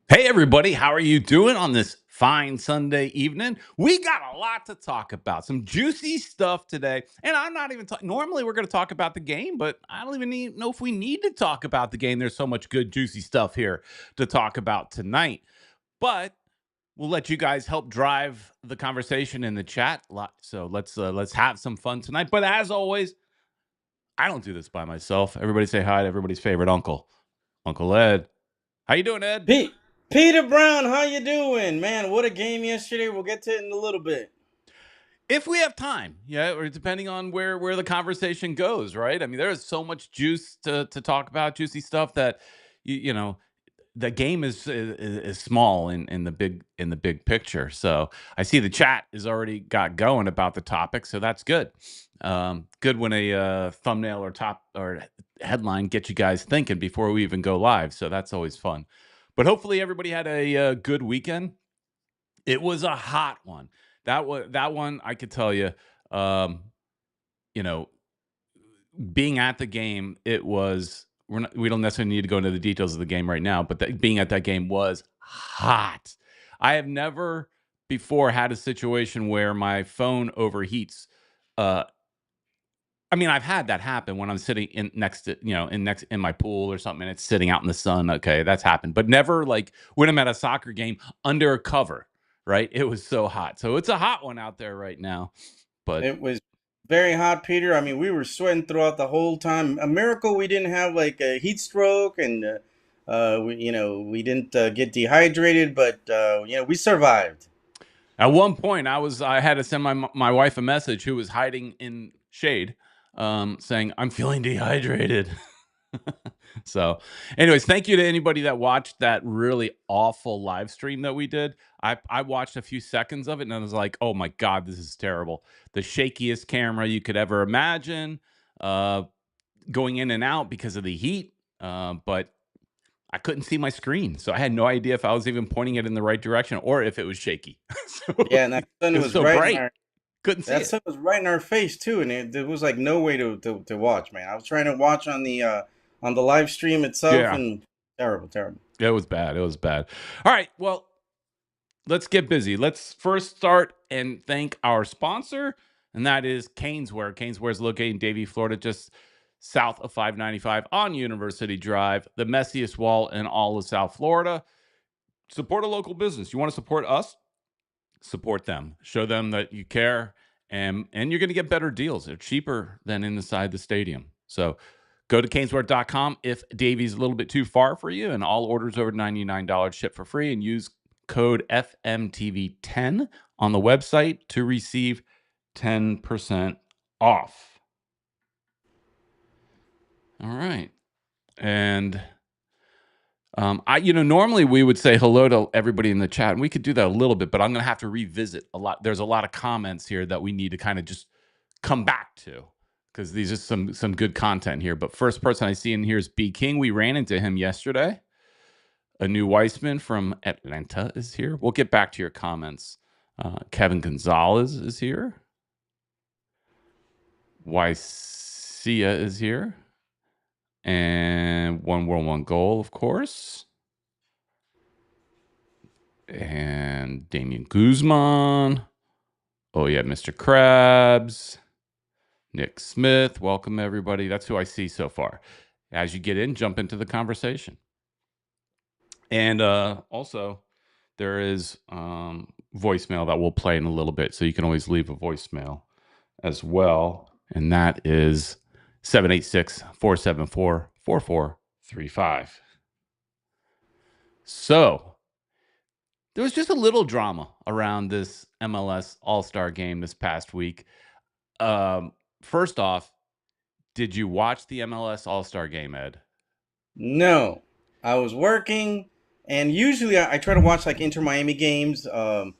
Hey, everybody, how are you doing on this fine Sunday evening? We got a lot to talk about, some juicy stuff today. And I'm not even talking, normally we're going to talk about the game, but I don't even know if we need to talk about the game. There's so much good, juicy stuff here to talk about tonight. But we'll let you guys help drive the conversation in the chat. So let's have some fun tonight. But as always, I don't do this by myself. Everybody say hi to everybody's favorite uncle, Uncle Ed. How you doing, Ed? Pete, Peter Brown, how you doing, man? What a game yesterday. We'll get to it in a little bit. If we have time, yeah, or depending on where the conversation goes, right? I mean, there is so much juice to talk about, juicy stuff that you know the game is small in the big picture. So I see the chat is already got going about the topic, so that's good. Good when a thumbnail or top or headline gets you guys thinking before we even go live. So that's always fun. But hopefully everybody had a good weekend. It was a hot one. That one I could tell you, um, you know, being at the game, it was we don't necessarily need to go into the details of the game right now, but being at that game was hot. I have never before had a situation where my phone overheats. Uh, I mean, I've had that happen when I'm sitting in next to, in my pool or something, and it's sitting out in the sun. Okay, that's happened, but never like when I'm at a soccer game under a cover. Right? It was so hot. So it's a hot one out there right now. But It was very hot, Peter. I mean, we were sweating throughout the whole time. A miracle we didn't have like a heat stroke, and we didn't get dehydrated, but we survived. at one point, I had to send my wife a message who was hiding in shade, saying I'm feeling dehydrated. So, anyways, thank you to anybody that watched that really awful live stream that we did. I watched a few seconds of it and I was like, oh my god, this is terrible. The shakiest camera you could ever imagine, uh, going in and out because of the heat. But I couldn't see my screen, so I had no idea if I was even pointing it in the right direction or if it was shaky. So Yeah, and that sun it was was so right in bright, our couldn't see that it. sun was right in our face too, and there was like no way to watch, man. I was trying to watch on the live stream itself, Yeah, and terrible, terrible. it was bad. It was bad. All right, well, let's get busy. Let's first start and thank our sponsor, and that is Caneswear. Caneswear is located in Davie, Florida, just south of 595 on University Drive, the messiest wall in all of South Florida. Support a local business. You want to support us? Support them. Show them that you care, and you're going to get better deals. They're cheaper than inside the stadium. So go to caneswear.com if Davie's a little bit too far for you, and all orders over $99 ship for free, and use code FMTV10 on the website to receive 10% off. All right. And normally we would say hello to everybody in the chat, and we could do that a little bit, but I'm going to have to revisit a lot. There's a lot of comments here that we need to kind of just come back to because these are some good content here. But first person I see in here is B King. We ran into him yesterday. A new Weissman from Atlanta is here. We'll get back to your comments. Kevin Gonzalez is here. Wycia is here. And One World, One Goal, of course. And Damian Guzman. Oh, yeah, Mr. Krabs. Nick Smith. Welcome, everybody. That's who I see so far. As you get in, jump into the conversation. And also, there is voicemail that we'll play in a little bit. So you can always leave a voicemail as well. And that is 786-474-4435. So there was just a little drama around this MLS All-Star game this past week. First off, did you watch the MLS All-Star game, Ed? No, I was working, and usually I try to watch like Inter Miami games, in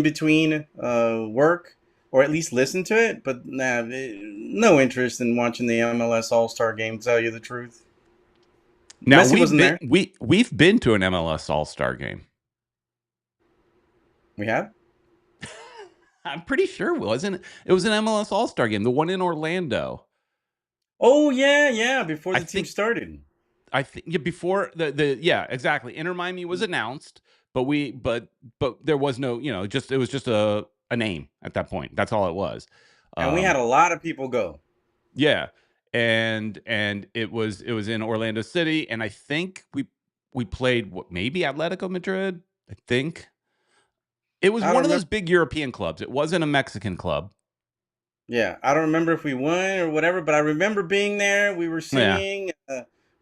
between work, or at least listen to it. But nah, no interest in watching the MLS All Star Game. To tell you the truth, Now Messi wasn't there. we've been to an MLS All-Star game. We have. I'm pretty sure it was an MLS All-Star game, the one in Orlando. Oh yeah, yeah. Before I the team think started. I think yeah, before the yeah, exactly. Inter Miami was announced, but there was no, just it was just a name at that point. That's all it was. And we had Um, a lot of people go. yeah, and it was in Orlando City, and I think we played what, maybe Atletico Madrid. I think it was I one don't of those remember. big European clubs. It wasn't a Mexican club. Yeah, I don't remember if we won or whatever, but I remember being there. We were Yeah, singing.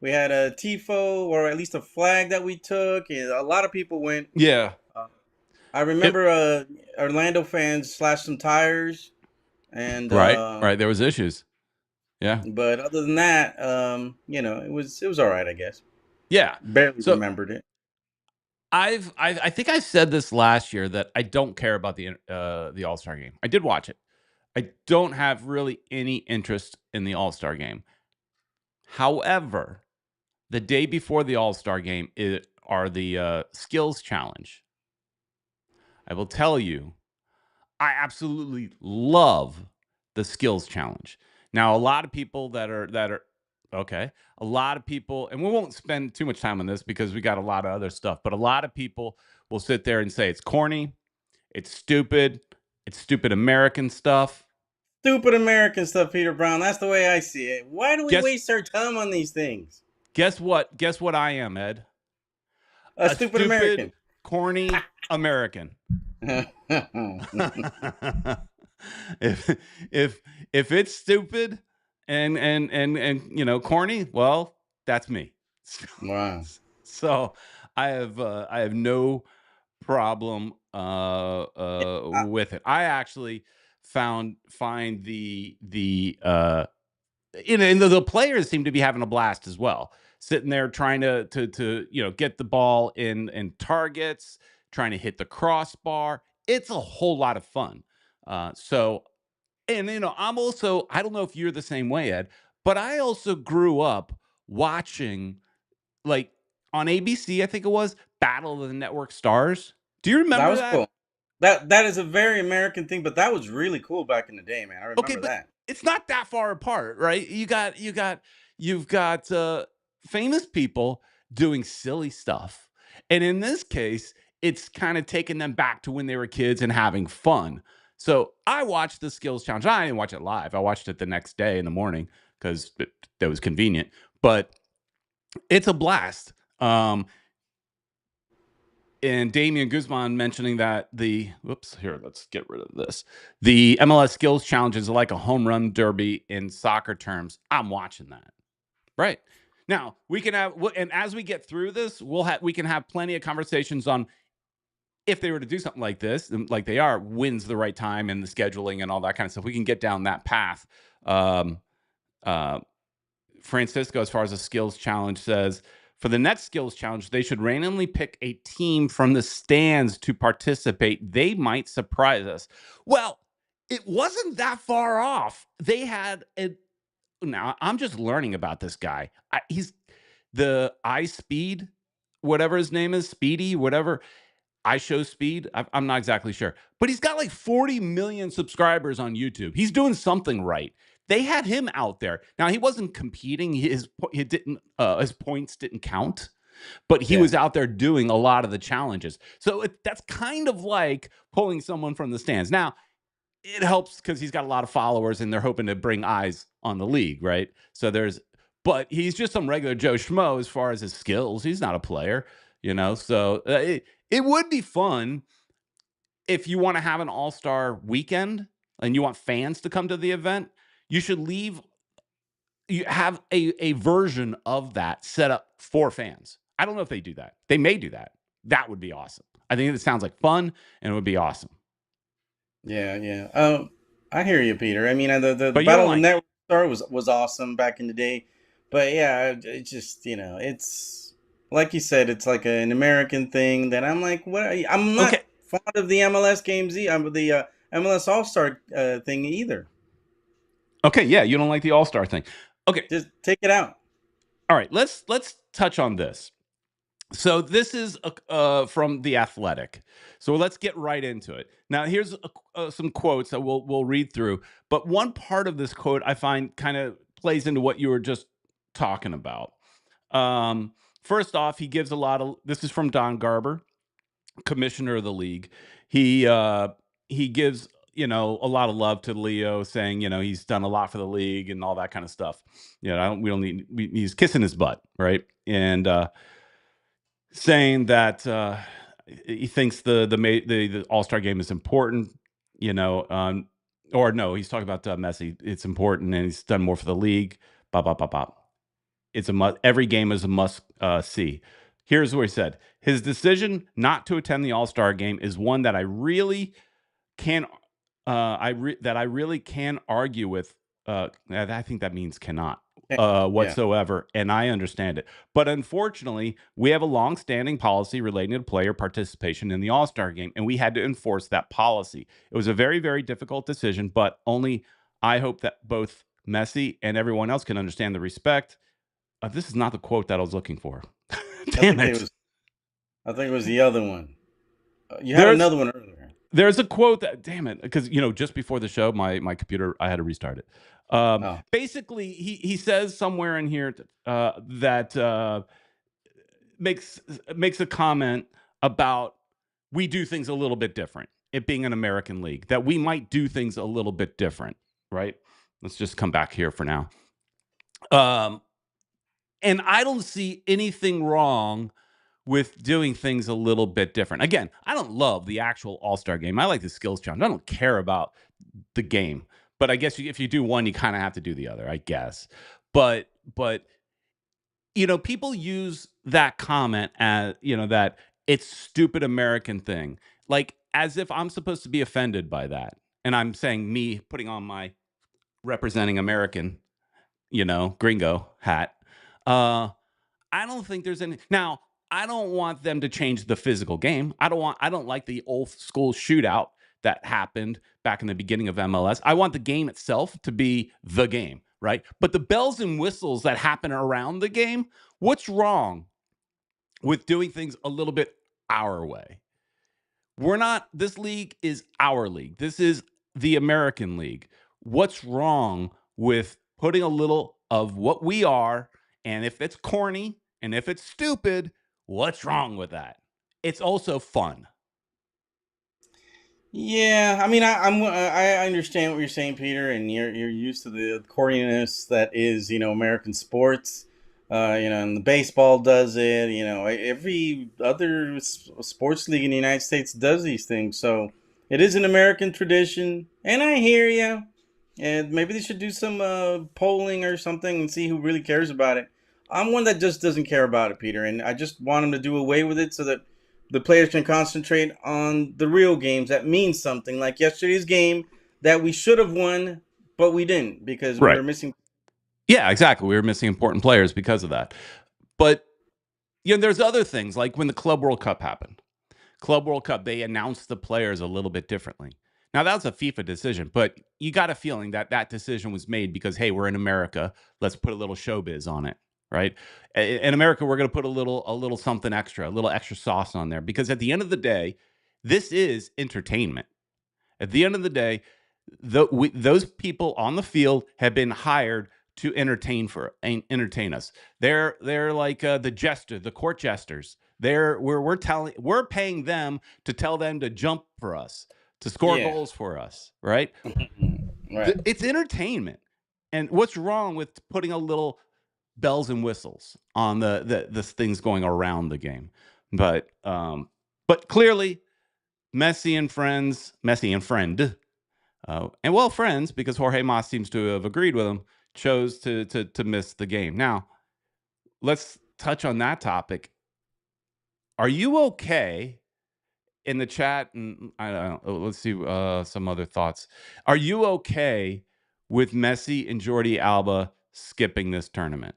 We had a tifo, or at least a flag that we took. And a lot of people went. yeah. Uh, I It remember Orlando fans slashed some tires, and right, right. There was issues. Yeah, but other than that, it was all right, I guess. yeah. Barely So remembered it. I think I said this last year that I don't care about the All Star game. I did watch it. I don't have really any interest in the All Star game. However, the day before the All Star game are the skills challenge. I will tell you, I absolutely love the skills challenge. Now, a lot of people that are okay, a lot of people, and we won't spend too much time on this because we got a lot of other stuff. But a lot of people will sit there and say it's corny, it's stupid American stuff. Stupid American stuff, Peter Brown. That's the way I see it. Why do we Guess waste our time on these things? guess what? Guess what I am, Ed? A A stupid stupid, American. corny American. if if it's stupid and corny, well, that's me. Wow. So I have no problem Yeah, with it. I actually find and the players seem to be having a blast as well, sitting there trying to get the ball in targets, trying to hit the crossbar. It's a whole lot of fun. So, and I don't know if you're the same way, Ed, but I also grew up watching, like, on ABC, I think it was Battle of the Network Stars. Do you that remember was that? cool. That is a very American thing, but that was really cool back in the day, man. I Okay, remember but that. it's not that far apart, right? You've got famous people doing silly stuff. And in this case, it's kind of taking them back to when they were kids and having fun. So I watched the skills challenge. I didn't watch it live. I watched it the next day in the morning because that was convenient. But it's a blast. And Damian Guzman mentioning that let's get rid of this. The MLS Skills Challenge is like a home run derby in soccer terms. I'm watching that. Right. Now, we can have, and as we get through this, we can have plenty of conversations on if they were to do something like this, and like they are, when's the right time and the scheduling and all that kind of stuff. We can get down that path. Um, uh, Francisco, as far as the skills challenge, says for the next skills challenge, they should randomly pick a team from the stands to participate. They might surprise us. Well, it wasn't that far off. They had a now I'm just learning about this guy. He's the I Speed, whatever his name is, Speedy, whatever. I Show Speed. I'm not exactly sure, but he's got like 40 million subscribers on YouTube. He's doing something right. They had him out there. Now he wasn't competing. His points didn't count, but he Yeah. was out there doing a lot of the challenges. So that's kind of like pulling someone from the stands. Now it helps because he's got a lot of followers and they're hoping to bring eyes on the league, right? But he's just some regular Joe Schmo as far as his skills. He's not a player, So it would be fun if you want to have an all-star weekend and you want fans to come to the event. You should you have a version of that set up for fans. I don't know if they do that. They may do that. That would be awesome. I think it sounds like fun and it would be awesome. Yeah, yeah. I hear you, Peter. I mean, the But you don't Battle of the like it. Network Star was awesome back in the day, but yeah, it just it's like you said, it's like an American thing that I'm like, what? I'm not Okay. fond of the MLS games. I'm the MLS All Star thing either. Okay, yeah, you don't like the all-star thing. Okay. Just take it out. All right, let's touch on this. So this is from The Athletic. So let's get right into it. Now, here's some quotes that we'll read through. But one part of this quote I find kind of plays into what you were just talking about. Um, First off, he gives a lot of this is from Don Garber, commissioner of the league. He gives, a lot of love to Leo, saying, he's done a lot for the league and all that kind of stuff. We don't need he's kissing his butt, right? And saying that he thinks the All-Star game is important, you know, or no, he's talking about Messi. It's important and he's done more for the league. Bop, bop, bop, bop. It's a must. Every game is a must see. Here's what he said: his decision not to attend the All Star game is one that I really can, that I really can argue with. I think that means cannot Yeah. whatsoever, and I understand it. But unfortunately, we have a long-standing policy relating to player participation in the All Star game, and we had to enforce that policy. It was a very, very difficult decision, but only I hope that both Messi and everyone else can understand the respect. This is not the quote that I was looking for. I Damn think it it. was. I think it was the other one. You had There's another one earlier. there's a quote that, damn it, because just before the show, my computer, I had to restart it. Oh, Basically, he says somewhere in here that makes makes a comment about we do things a little bit different. It being an American league, that we might do things a little bit different, right? Let's just come back here for now. Um, and I don't see anything wrong with doing things a little bit different. Again, I don't love the actual All-Star game. I like the skills challenge. I don't care about the game. But I guess if you do one, you kind of have to do the other, I guess. But people use that comment as, that it's stupid American thing. Like as if I'm supposed to be offended by that. And I'm saying me putting on my representing American, gringo hat. Uh I don't think there's any. Now, I don't want them to change the physical game. I don't like the old school shootout that happened back in the beginning of MLS. I want the game itself to be the game, right? But the bells and whistles that happen around the game, what's wrong with doing things a little bit our way? We're not, this league is our league. This is the American League. What's wrong with putting a little of what we are? And if it's corny and if it's stupid, what's wrong with that? It's also fun. yeah. I mean, I understand what you're saying, Peter, and you're used to the corniness that is American sports. And the baseball does it. Every other sports league in the United States does these things. So it is an American tradition, and I hear you. And maybe they should do some polling or something and see who really cares about it. I'm one that just doesn't care about it, Peter, and I just want them to do away with it so that the players can concentrate on the real games that mean something, like yesterday's game that we should have won, but we didn't because we Right. were missing. Yeah, exactly. We were missing important players because of that. But, there's other things like when the Club World Cup happened. Club World Cup, they announced the players a little bit differently. Now that was a FIFA decision, but you got a feeling that that decision was made because hey, we're in America. Let's put a little showbiz on it, right? In America, we're going to put a little something extra, a little extra sauce on there because at the end of the day, this is entertainment. At the end of the day, those people on the field have been hired to entertain us. They're like the court jesters. We're paying them to tell them to jump for us, to score Yeah, goals for us, right? right. It's entertainment. And what's wrong with putting a little bells and whistles on the things going around the game? But clearly Messi and friend, and well, friends, because Jorge Mas seems to have agreed with him, chose to miss the game. Now, let's touch on that topic. Are you okay in the chat? And I don't know, let's see some other thoughts. Are you okay with Messi and Jordi Alba skipping this tournament?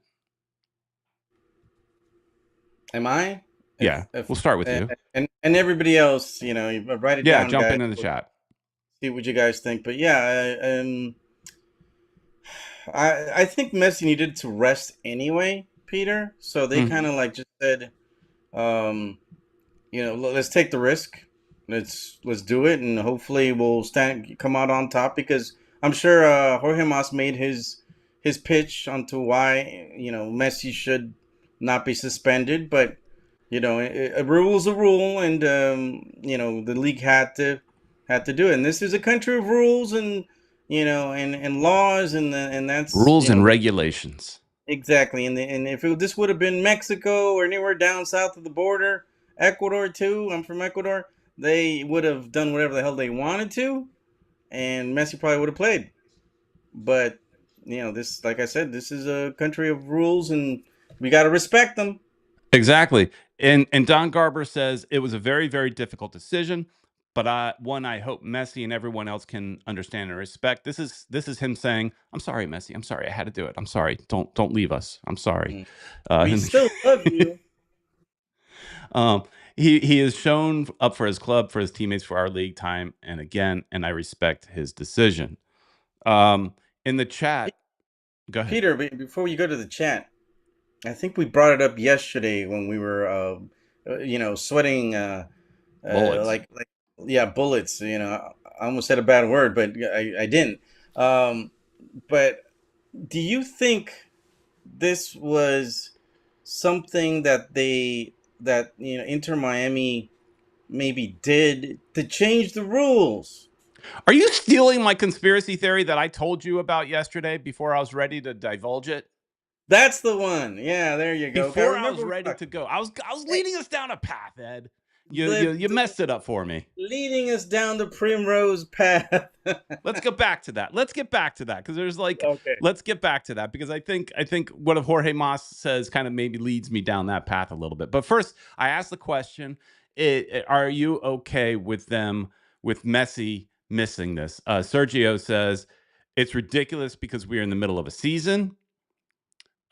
Am I? Yeah, If we'll start with you. and everybody else, you write it Yeah, down, jump guys. into the We'll chat. see what you guys think. But yeah, I think Messi needed to rest anyway, Peter. So they kind Mhm. of like just said, um, let's take the risk. Let's do it, and hopefully we'll come out on top because I'm sure Jorge Mas made his pitch onto why Messi should not be suspended, but a rule is a rule, and the league had to do it. And this is a country of rules and and laws, and that's Rules and regulations. exactly. And if this would have been Mexico or anywhere down south of the border, Ecuador too. I'm from Ecuador. They would have done whatever the hell they wanted to, and Messi probably would have played. But this, like I said, this is a country of rules, and we got to respect them. Exactly. And Don Garber says it was a very, very difficult decision, but I hope Messi and everyone else can understand and respect. This is him saying, "I'm sorry, Messi. I'm sorry. I had to do it. I'm sorry. Don't leave us. I'm sorry." Mm. Uh, We and still love you. um, he has shown up for his club, for his teammates, for our league time and again, and I respect his decision. Um, in the chat, go ahead. Peter, before you go to the chat, I think we brought it up yesterday when we were, sweating, Bullets. like yeah, bullets. I almost said a bad word, but I didn't. Um, but do you think this was something that Inter Miami maybe did to change the rules? Are you stealing my conspiracy theory that I told you about yesterday before I was ready to divulge it? That's the one. Yeah, there you go. I Before I was remember we ready talked. to go. I was Hey, leading us down a path, Ed. You the, you you the messed it up for me. leading us down the primrose path. Let's get back to that. Let's get back to that because there's like Okay. let's get back to that because I think what Jorge Mas says kind of maybe leads me down that path a little bit. But first, I asked the question: are you okay with them with Messi missing this? Sergio says it's ridiculous because we're in the middle of a season.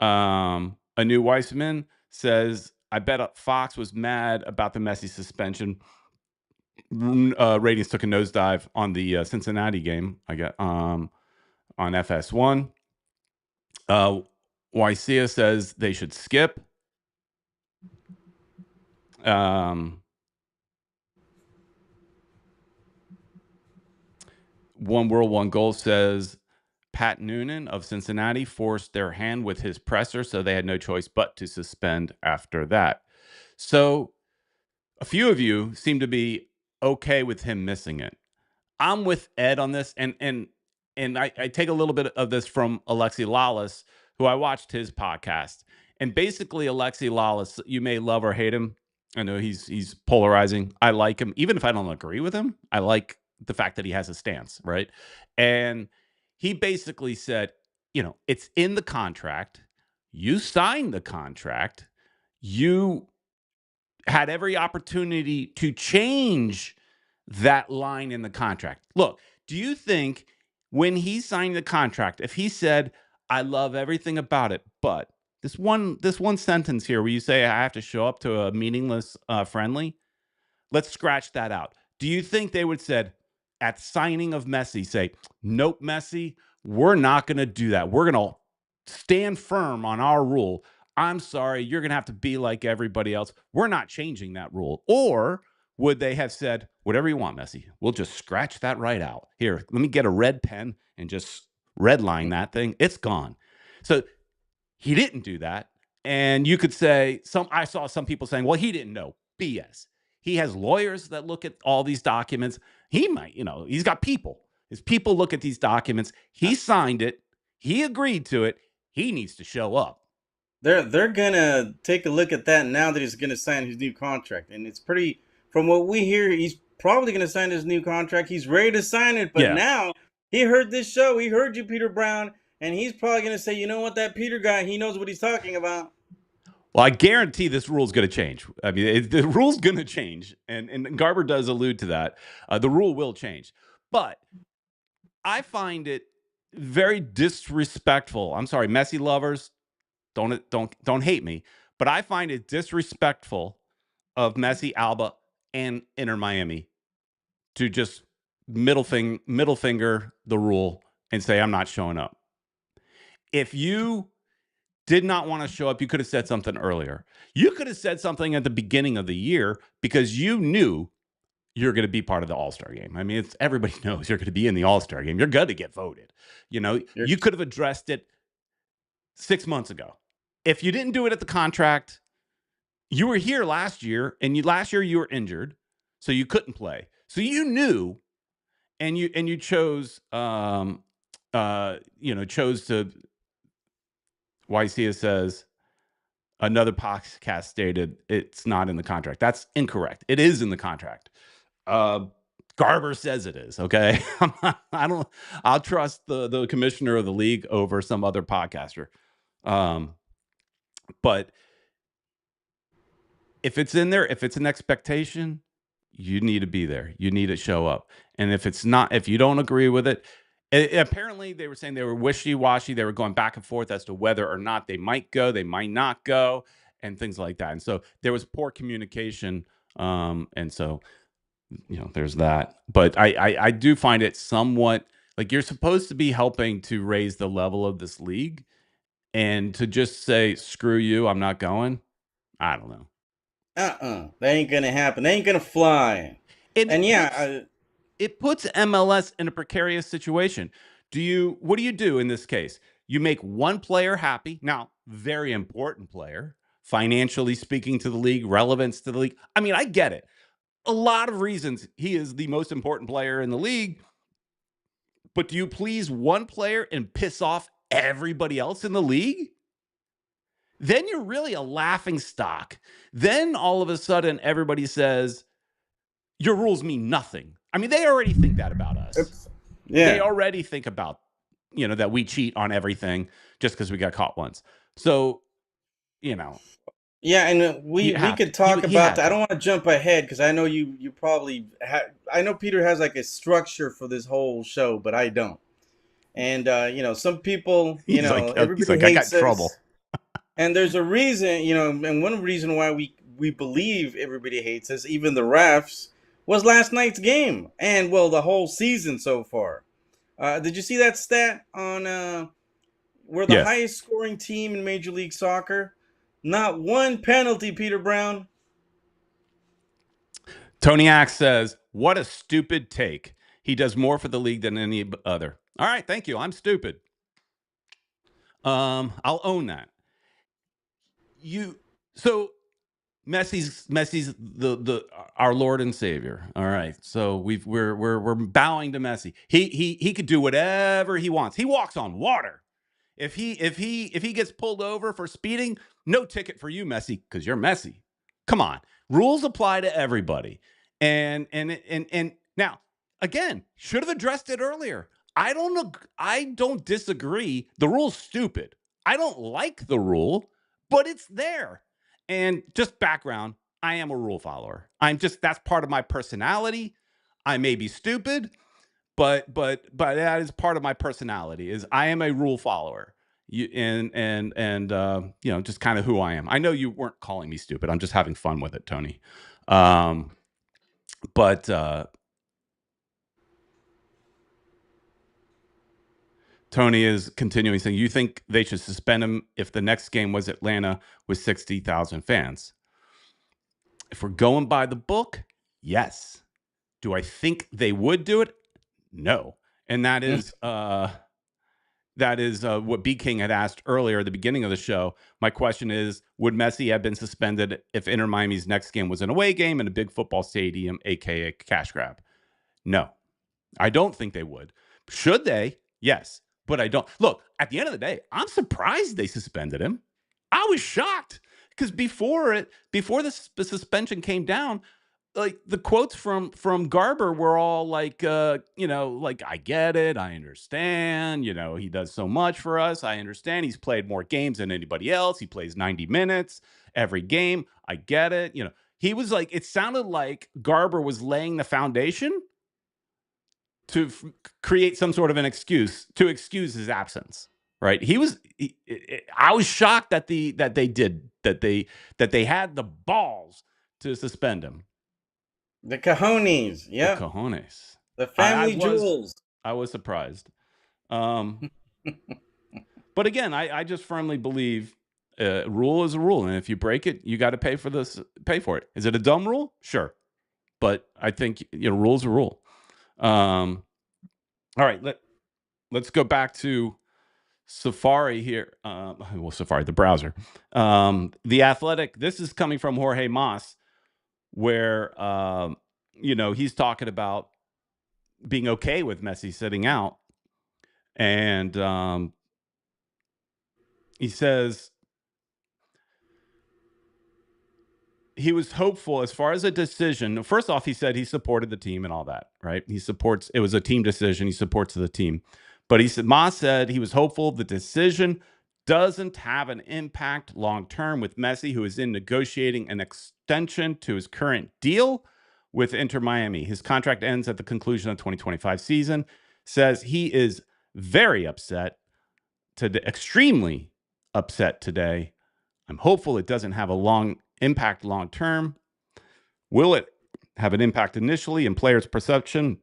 A new Weissman says, I bet Fox was mad about the Messi suspension. Ratings took a nosedive on the Cincinnati game. I got on FS1. Uh, Wycia says they should skip. Um, One World One Goal says Pat Noonan of Cincinnati forced their hand with his presser, so they had no choice but to suspend after that. So a few of you seem to be okay with him missing it. I'm with Ed on this, and I take a little bit of this from Alexi Lawless, who I watched his podcast, and basically Alexi Lawless, you may love or hate him. I know he's polarizing. I like him, even if I don't agree with him. I like the fact that he has a stance, right? And he basically said, it's in the contract. You signed the contract. You had every opportunity to change that line in the contract. Look, do you think when he signed the contract, if he said, "I love everything about it, but this one sentence here where you say I have to show up to a meaningless friendly, let's scratch that out." Do you think they would said at signing of Messi say, "Nope, Messi, we're not going to do that. We're going to stand firm on our rule. I'm sorry, you're going to have to be like everybody else. We're not changing that rule." Or would they have said, "Whatever you want, Messi. We'll just scratch that right out. Here, let me get a red pen and just redline that thing. It's gone." So he didn't do that. And you could say I saw some people saying, "Well, he didn't know." BS. He has lawyers that look at all these documents. He might, he's got people. His people look at these documents. He signed it. He agreed to it. He needs to show up. They're gonna take a look at that now that he's gonna sign his new contract, and it's pretty. From what we hear, he's probably gonna sign his new contract. He's ready to sign it, but Yeah. now he heard this show. He heard you, Peter Brown, and he's probably gonna say, "You know what? That Peter guy, he knows what he's talking about." Well, I guarantee this rule is going to change. I mean, the rule's going to change, and Garber does allude to that. The rule will change, but I find it very disrespectful. I'm sorry, Messi lovers, don't hate me, but I find it disrespectful of Messi, Alba, and Inter Miami to just middle finger the rule and say I'm not showing up. If you did not want to show up, you could have said something earlier. You could have said something at the beginning of the year because you knew you're going to be part of the All-Star game. I mean, everybody knows you're going to be in the All-Star game. You're going to get voted. You're You could have addressed it 6 months ago. if you didn't do it at the contract, you were here last year, and last year you were injured, so you couldn't play. So you knew, and you chose, chose to. YCA says another podcast stated it's not in the contract. That's incorrect. It is in the contract. Uh, Garber says it is. Okay, I don't. I'll trust the commissioner of the league over some other podcaster. But if it's in there, if it's an expectation, you need to be there. You need to show up. And if it's not, if you don't agree with it, apparently they were saying they were wishy-washy. They were going back and forth as to whether or not they might go, they might not go, and things like that. And so there was poor communication. And so, there's that. But I do find it somewhat like you're supposed to be helping to raise the level of this league, and to just say, screw you, I'm not going. I don't know. That ain't gonna happen. That ain't gonna fly. It And yeah, puts it puts MLS in a precarious situation. What do you do in this case? You make one player happy. Now, very important player, financially speaking to the league, relevance to the league. I mean, I get it. A lot of reasons he is the most important player in the league. But do you please one player and piss off everybody else in the league? Then you're really a laughing stock. Then all of a sudden everybody says your rules mean nothing. I mean, they already think that about us. They yeah, already think about, that we cheat on everything just because we got caught once. So, you know, yeah, and you we have to. could talk He about had that. I to. don't want to jump ahead because I know you probably I know Peter has like a structure for this whole show, but I don't. And some people, He's everybody like, I got in hates us, trouble. and there's a reason, and one reason why we believe everybody hates us, even the refs, was last night's game, and well, the whole season so far. Did you see that stat on we're the Yes. highest scoring team in Major League Soccer? Not one penalty, Peter Brown. Tony Axe says, what a stupid take. He does more for the league than any other. All right, thank you. I'm stupid. I'll own that. You so Messi's the our Lord and Savior. All right. So we're bowing to Messi. He could do whatever he wants. He walks on water. If he gets pulled over for speeding, no ticket for you, Messi, because you're Messi. Come on. Rules apply to everybody. And now, again, should have addressed it earlier. I don't disagree. The rule's stupid. I don't like the rule, but it's there. And just background, I am a rule follower. That's part of my personality. I may be stupid, but that is part of my personality. Is I am a rule follower. Just kind of who I am. I know you weren't calling me stupid. I'm just having fun with it, Tony. Um, but Tony is continuing saying, you think they should suspend him if the next game was Atlanta with 60,000 fans? If we're going by the book, yes. Do I think they would do it? No. And that is what B King had asked earlier at the beginning of the show. My question is, would Messi have been suspended if Inter Miami's next game was an away game in a big football stadium, aka cash grab? No, I don't think they would. Should they? Yes, but I don't. Look, at the end of the day, I'm surprised they suspended him. I was shocked because before the suspension came down, like the quotes from Garber were all like, like, I get it, I understand, he does so much for us. I understand he's played more games than anybody else. He plays 90 minutes every game. I get it. He was like, it sounded like Garber was laying the foundation to create some sort of an excuse to excuse his absence. Right? I was shocked that they had the balls to suspend him. The cojones, The yep. cojones. The I family was jewels. I was surprised. But again, I just firmly believe rule is a rule, and if you break it, you got to pay for it. Is it a dumb rule? Sure, but I think rule's a rule. All right, let's go back to Safari here. Well, Safari, the browser. The Athletic. This is coming from Jorge Mas, where he's talking about being okay with Messi sitting out, and he says he was hopeful as far as a decision. First off, he said he supported the team and all that, right? He supports, it was a team decision. He supports the team. But he said, Ma said he was hopeful the decision doesn't have an impact long term with Messi, who is in negotiating an extension to his current deal with Inter Miami. His contract ends at the conclusion of the 2025 season. Says he is very upset, extremely upset today. I'm hopeful it doesn't have a long impact long term. Will it have an impact initially in players' perception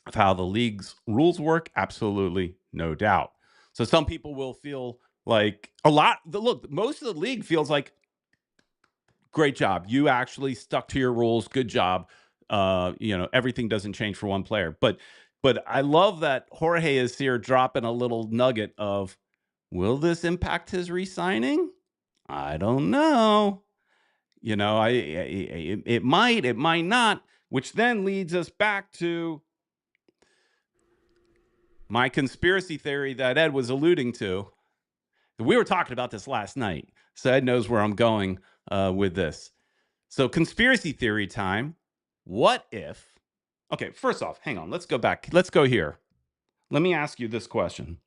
of how the league's rules work? Absolutely, no doubt. So some people will feel like most of the league feels like, great job. You actually stuck to your rules. Good job. Everything doesn't change for one player. But I love that Jorge is here dropping a little nugget of, will this impact his re-signing? I don't know. It might not, which then leads us back to my conspiracy theory that Ed was alluding to. We were talking about this last night, so Ed knows where I'm going with this. So conspiracy theory time. What if, okay, first off, hang on, let's go back. Let's go here. Let me ask you this question.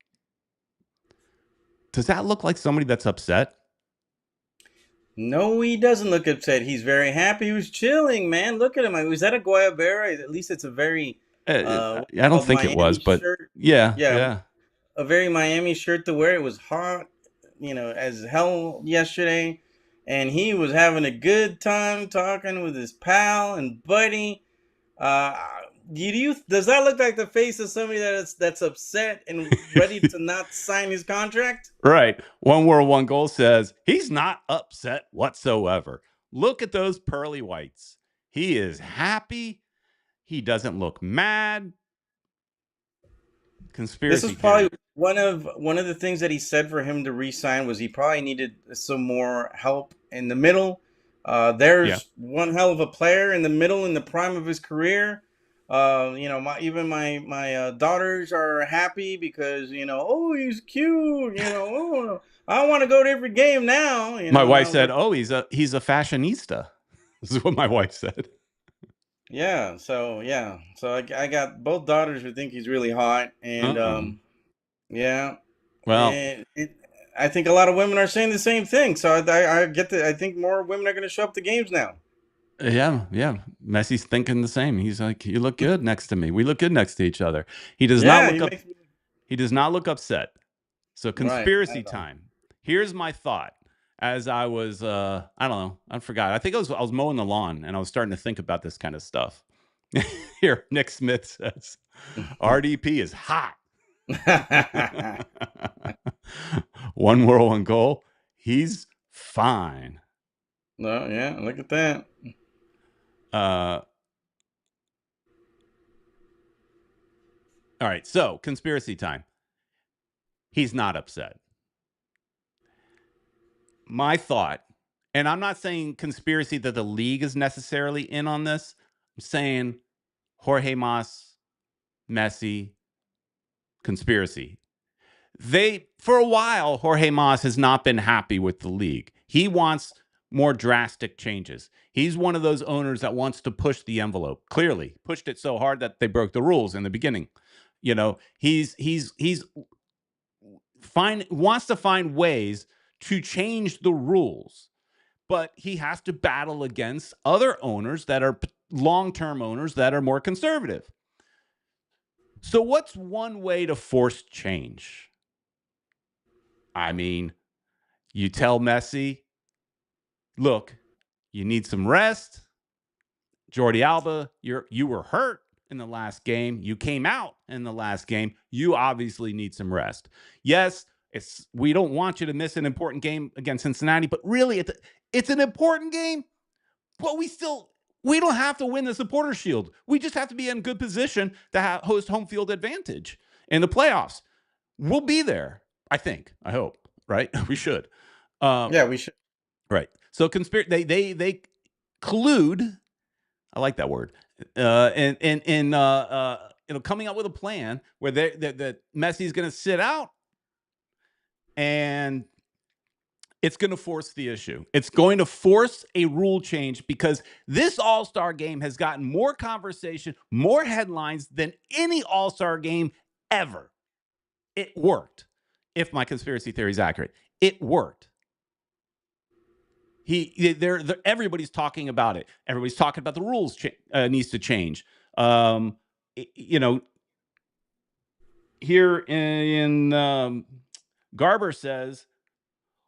Does that look like somebody that's upset? No, he doesn't look upset. He's very happy. He was chilling, man. Look at him. Was that a Guayabera? At least it's a very I don't think it was, Miami but shirt. yeah, Yeah, yeah. a very Miami shirt to wear. It was hot, as hell yesterday, and he was having a good time talking with his pal and buddy. Uh, does that look like the face of somebody that's upset and ready to not sign his contract? Right. One World, One Goal says he's not upset whatsoever. Look at those pearly whites. He is happy. He doesn't look mad. This Conspiracy was probably theory. one of the things that he said for him to re-sign was he probably needed some more help in the middle. Yeah. There's one hell of a player in the middle in the prime of his career. My daughters are happy because oh, he's cute. Oh, I want to go to every game now. My And wife I was said, like, "Oh, he's a fashionista." This is what my wife said. yeah. So I got both daughters who think he's really hot, and Uh-uh. yeah. Well, I think a lot of women are saying the same thing. So I get that. I think more women are going to show up to games now. yeah, yeah. Messi's thinking the same. He's like, "You look good next to me. We look good next to each other." He does not Yeah, look he up. makes me He does not look upset. So right. I conspiracy know. time. Here's my thought. As I was, I don't know, I forgot. I think I was mowing the lawn and I was starting to think about this kind of stuff. Here, Nick Smith says, RDP is hot. One World, One Goal. He's fine. No, yeah, look at that. Uh, all right. So conspiracy time. He's not upset. My thought, and I'm not saying conspiracy that the league is necessarily in on this. I'm saying Jorge Mas, Messi, conspiracy. For a while, Jorge Mas has not been happy with the league. He wants more drastic changes. He's one of those owners that wants to push the envelope. Clearly, pushed it so hard that they broke the rules in the beginning. He's wants to find ways to change the rules, but he has to battle against other owners that are long-term owners that are more conservative. So what's one way to force change? I mean, you tell Messi, look, you need some rest. Jordi Alba, you were hurt in the last game. You came out in the last game. You obviously need some rest. Yes, we don't want you to miss an important game against Cincinnati, but really it's an important game. But we don't have to win the Supporter Shield. We just have to be in good position to host home field advantage in the playoffs. We'll be there. I think. I hope. Right? We should. Um, Yeah, we should. right. So they collude. I like that word. Coming up with a plan where that Messi's going to sit out, and it's going to force the issue. It's going to force a rule change because this All-Star game has gotten more conversation, more headlines than any All-Star game ever. It worked. If my conspiracy theory is accurate, it worked. Everybody's talking about it. Everybody's talking about the rules needs to change. Um, you know, here in Garber says,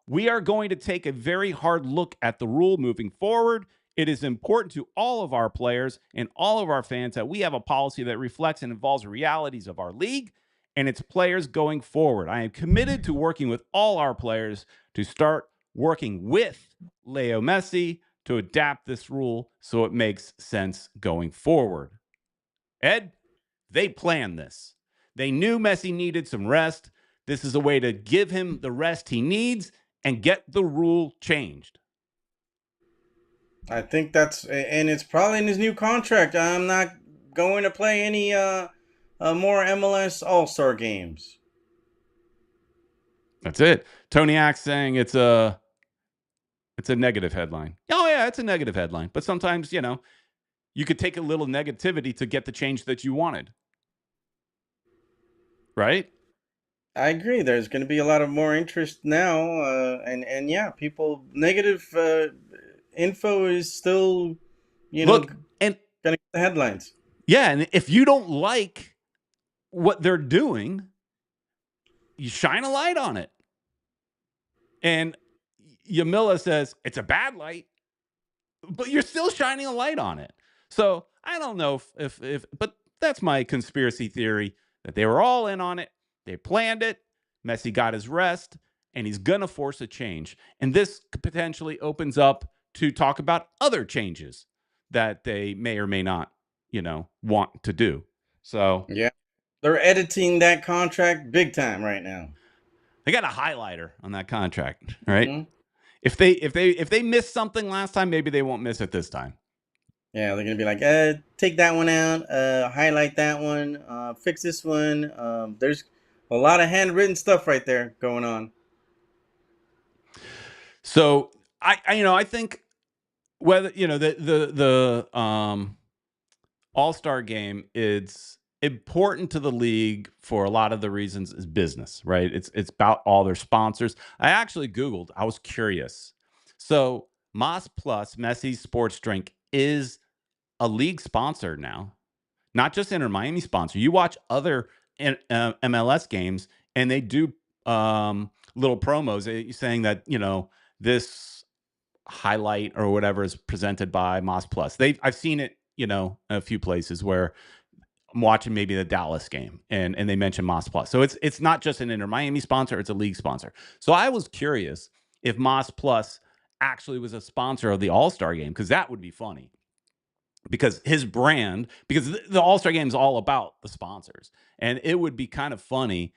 we are going to take a very hard look at the rule moving forward. It is important to all of our players and all of our fans that we have a policy that reflects and involves the realities of our league and its players going forward. I am committed to working with all our players to start working with Leo Messi to adapt this rule so it makes sense going forward. Ed, they planned this. They knew Messi needed some rest. This is a way to give him the rest he needs and get the rule changed. I think and it's probably in his new contract. I'm not going to play any more MLS All-Star games. That's it. Tony Axe saying it's a negative headline. Oh yeah, it's a negative headline. But sometimes, you could take a little negativity to get the change that you wanted. Right? I agree. There's going to be a lot of more interest now, and yeah, people negative info is still, Look, and gonna get the headlines. Yeah, and if you don't like what they're doing, you shine a light on it. And Yamila says it's a bad light, but you're still shining a light on it. So I don't know but that's my conspiracy theory that they were all in on it. They planned it. Messi got his rest, and he's going to force a change. And this potentially opens up to talk about other changes that they may or may not, want to do. So yeah, they're editing that contract big time right now. They got a highlighter on that contract, right? Mm-hmm. If they missed something last time, maybe they won't miss it this time. Yeah, they're gonna be like, take that one out, highlight that one, fix this one. There's a lot of handwritten stuff right there going on. So I think whether the All-Star game, it's important to the league for a lot of the reasons is business, right? It's about all their sponsors. I actually Googled, I was curious. So Mas Plus, Messi's sports drink, is a league sponsor now, not just Inter Miami sponsor. You watch other MLS games and they do little promos saying that, this highlight or whatever is presented by Mas Plus. I've seen it, a few places where I'm watching maybe the Dallas game and they mention Mas Plus. So it's not just an Inter Miami sponsor, it's a league sponsor. So I was curious if Mas Plus actually was a sponsor of the All-Star game, because that would be funny. Because his brand, because the All-Star game is all about the sponsors. And it would be kind of funny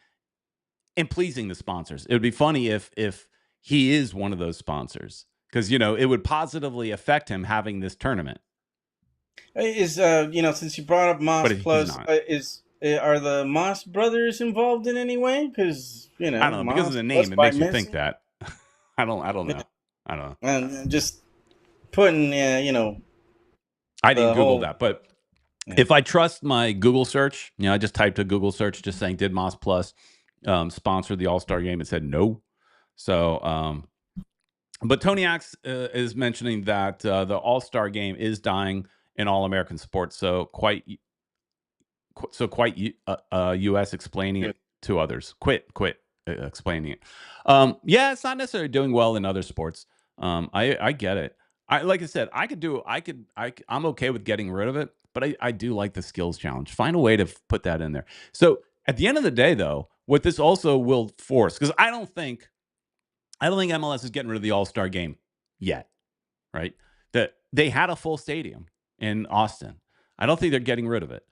and pleasing the sponsors. It would be funny if he is one of those sponsors, because, it would positively affect him having this tournament. Is since you brought up Mas Plus, are the Mas brothers involved in any way? Because I don't know, because of the name, it makes you think that. I don't know. I don't know. And just putting, I didn't Google that, but if I trust my Google search, I just typed a Google search just saying, did Mas Plus sponsor the All-Star game? It said no. So, but Tony Axe is mentioning that the All-Star game is dying in all-American sports. So quite U.S. explaining it to others. Quit explaining it. Yeah, it's not necessarily doing well in other sports. I get it. Like I said, I'm okay with getting rid of it, but I do like the skills challenge. Find a way to put that in there. So at the end of the day, though, what this also will force, because I don't think MLS is getting rid of the All-Star game yet, right? That they had a full stadium in Austin. I don't think they're getting rid of it.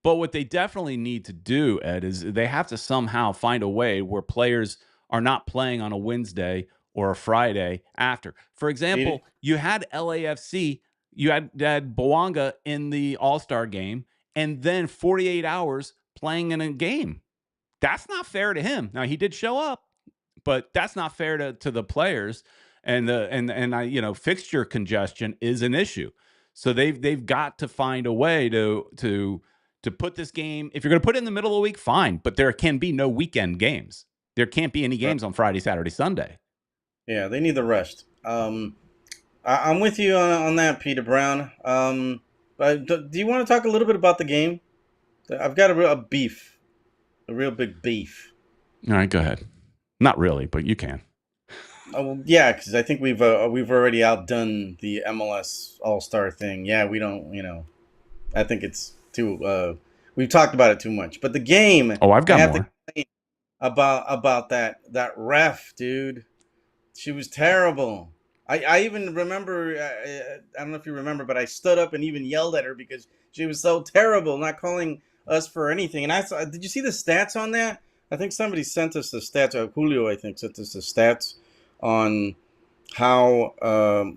But what they definitely need to do, Ed, is they have to somehow find a way where players are not playing on a Wednesday or a Friday after. For Peter. example, you had LAFC, you had Bowanga in the All-Star game, and then 48 hours playing in a game. That's not fair to him. Now he did show up, but that's not fair to the players. And I, fixture congestion is an issue. So they've got to find a way to put this game. If you're going to put it in the middle of the week, fine, but there can be no weekend games. There can't be any Right. games on Friday, Saturday, Sunday. Yeah, they need the rest. I'm with you on that, Peter Brown. But do you want to talk a little bit about the game? I've got a real big beef. All right, go ahead. Not really, but you can. Well, yeah, because I think we've already outdone the MLS All-Star thing. Yeah, we don't, I think it's too. We've talked about it too much. But the game, Oh, I've I got have to more. complain about that ref, dude. She was terrible. I even remember. I don't know if you remember, but I stood up and even yelled at her because she was so terrible, not calling us for anything. And I saw. Did you see the stats on that? I think somebody sent us the stats. Julio, I think, sent us the stats on how.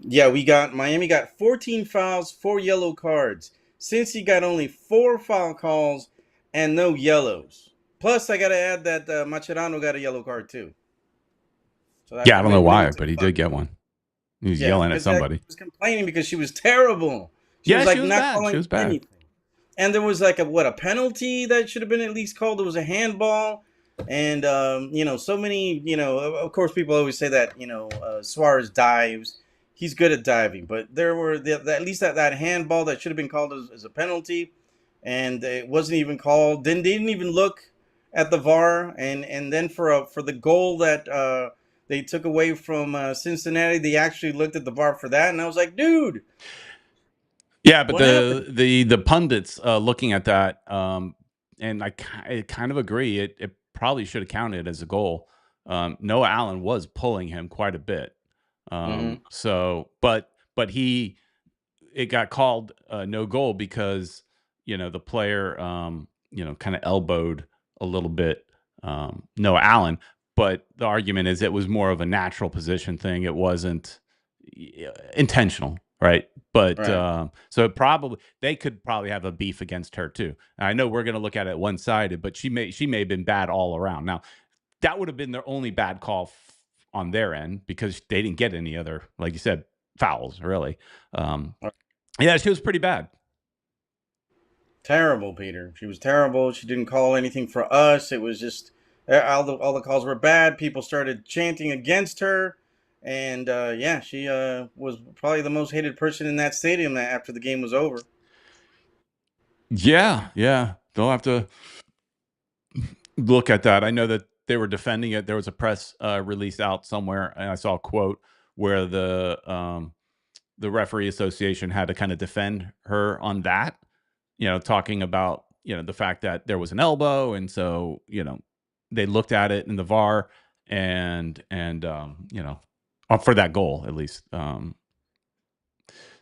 Yeah, Miami got 14 fouls, 4 yellow cards. Cincy got only 4 foul calls and no yellows. Plus, I got to add that Macherano got a yellow card too. So Yeah, I that don't know maybe why, took but he 5. did get one. He was Yeah, yelling at because I somebody. was complaining because she was terrible. She Yeah, was she like was not bad. She calling was bad. anything. And there was like a penalty that should have been at least called. There was a handball, and so many. Of course, people always say that Suarez dives. He's good at diving, but there were at least that handball that should have been called as a penalty, and it wasn't even called. Then they didn't even look at the VAR, and then for the goal that they took away from Cincinnati, they actually looked at the VAR for that, and I was like, dude, Yeah, but what happened? the pundits looking at that, and I kind of agree. It probably should have counted as a goal. Noah Allen was pulling him quite a bit. Mm-hmm. But it got called no goal because the player kind of elbowed a little bit Noah Allen. But the argument is it was more of a natural position thing. It wasn't intentional, right? But Right. so they could probably have a beef against her too. And I know we're going to look at it one sided, but she may have been bad all around. Now that would have been their only bad call on their end because they didn't get any other, like you said, fouls really. Um, yeah, she was pretty bad. Terrible, Peter. She was terrible. She didn't call anything for us. It was just all the calls were bad. People started chanting against her, and yeah, she was probably the most hated person in that stadium after the game was over. Yeah, yeah. They'll have to look at that. I know that they were defending it. There was a press release out somewhere, and I saw a quote where the referee association had to kind of defend her on that. Talking about the fact that there was an elbow, and so they looked at it in the VAR, and for that goal at least.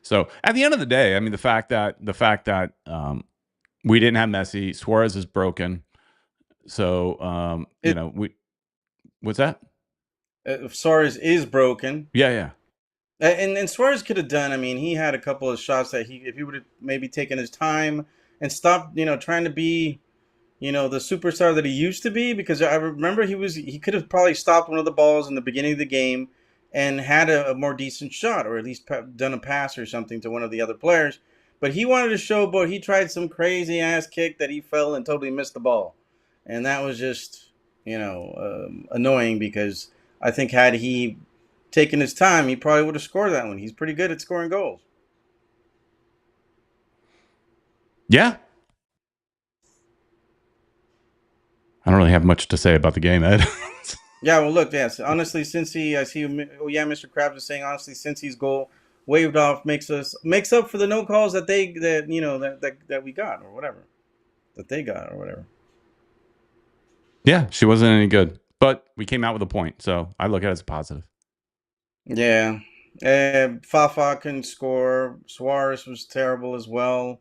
So at the end of the day, I mean, the fact that we didn't have Messi, Suarez is broken. So It what's that? Suarez is broken, Yeah, yeah. and Suarez could have done. I mean, he had a couple of shots that if he would have maybe taken his time and stopped, trying to be the superstar that he used to be, because I remember he could have probably stopped one of the balls in the beginning of the game and had a more decent shot, or at least done a pass or something to one of the other players. But he wanted to show, but he tried some crazy ass kick that he fell and totally missed the ball, and that was just annoying because I think had he taken his time, he probably would have scored that one. He's pretty good at scoring goals. Yeah. I don't really have much to say about the game, Ed. Yeah, well, look, yes. Honestly, I see. Oh, yeah, Mr. Krabs is saying honestly, Cincy's goal waved off makes up for the no calls that we got or whatever, that they got or whatever. Yeah, she wasn't any good, but we came out with a point, so I look at it as a positive. Yeah, Fafa couldn't score. Suarez was terrible as well.